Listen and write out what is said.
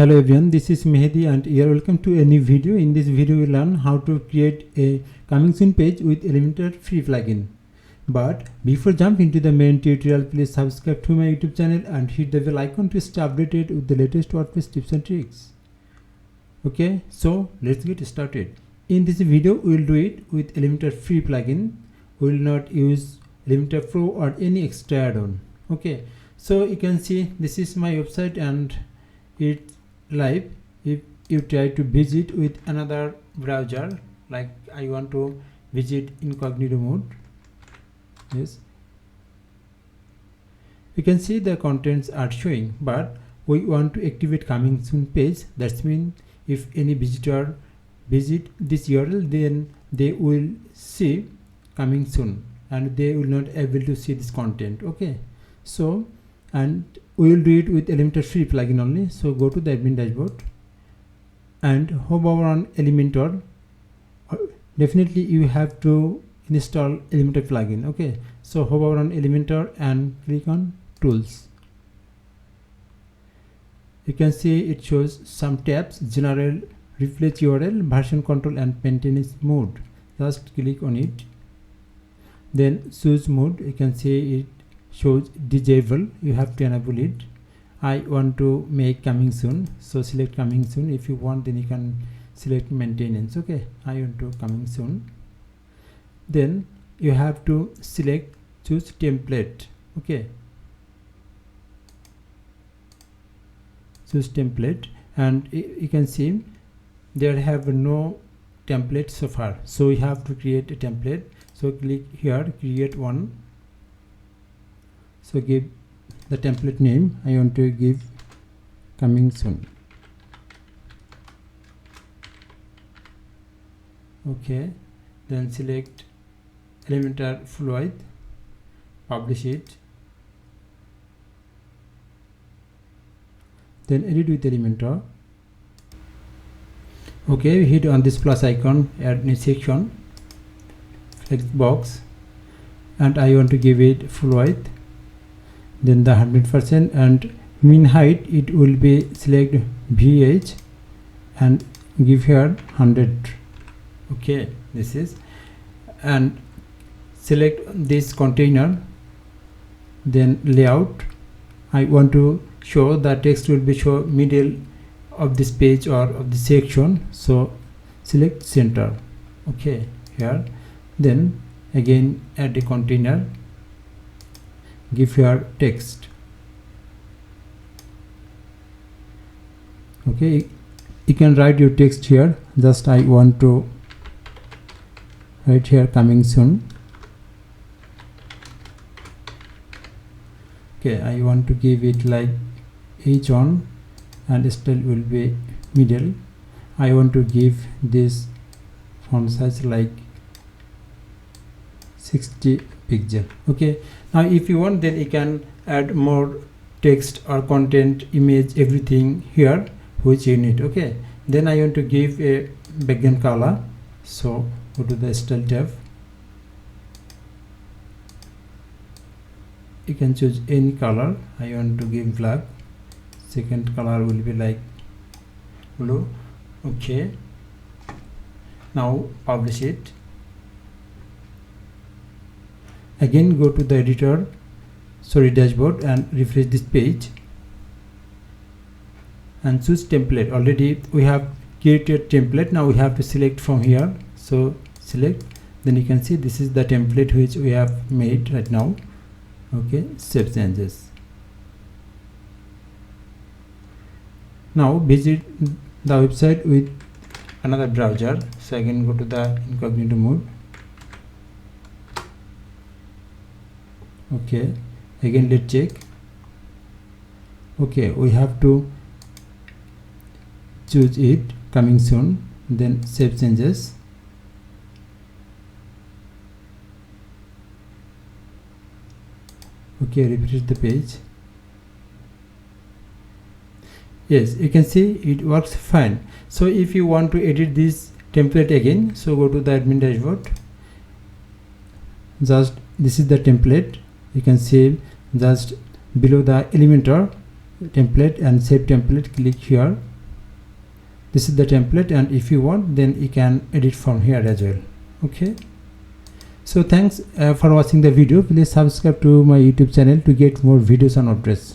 Hello everyone, this is Mehdi and you are welcome to a new video. In this video we learn how to create a coming soon page with Elementor free plugin. But before jump into the main tutorial, please subscribe to my YouTube channel and hit the bell icon to stay updated with the latest WordPress tips and tricks. Okay, so let's get started. In this video we will do it with Elementor free plugin. We will not use Elementor Pro or any extra add-on. Okay, so you can see this is my website and it's live. If you try to visit with another browser, like I want to visit incognito mode, yes, you can see the contents are showing, but we want to activate coming soon page. That means if any visitor visit this URL, then they will see coming soon and they will not able to see this content. Okay, so and we will do it with Elementor free plugin only. So go to the admin dashboard and hover on Elementor. Definitely you have to install Elementor plugin. Okay, so hover on Elementor and click on tools. You can see it shows some tabs: general, replace URL, version control and maintenance mode. Just click on it, then choose mode. You can see it shows disable. You have to enable it. I want to make coming soon, so select coming soon. If you want, then you can select maintenance. Okay, I want to coming soon. Then you have to select choose template. Okay, choose template, and you can see there have no template so far, so we have to create a template. So click here, create one. So give the template name. I want to give coming soon. Okay, then select Elementor full width, publish it, then edit with Elementor. Okay, hit on this plus icon, add new section, text box, and I want to give it full width, then the 100%, and mean height it will be select VH and give here 100. Okay, this is, and select this container, then layout. I want to show the text will be show middle of this page or of the section, so select center. Okay, here, then again add a container, give here text. Okay, you can write your text here. Just I want to write here coming soon. Okay, I want to give it like H1 and style will be middle. I want to give this font size like 60 pixel. Okay, now if you want, then you can add more text or content, image, everything here which you need. Okay, then I want to give a background color, so go to the style tab. You can choose any color. I want to give black. Second color will be like blue. Okay, now publish it. Again go to the editor, sorry, dashboard, and refresh this page and choose template. Already we have created template. Now we have to select from here, so select, then you can see this is the template which we have made right now. Okay, save changes. Now visit the website with another browser, so again go to the incognito mode. Okay, again let's check. Okay, we have to choose it coming soon, then save changes. Okay, refresh the page. Yes, you can see it works fine. So if you want to edit this template again, so go to the admin dashboard. Just this is the template. You can save just below the Elementor template and save template. Click here This is the template, and if you want, then you can edit from here as well. Okay, so thanks for watching the video. Please subscribe to my YouTube channel to get more videos on WordPress.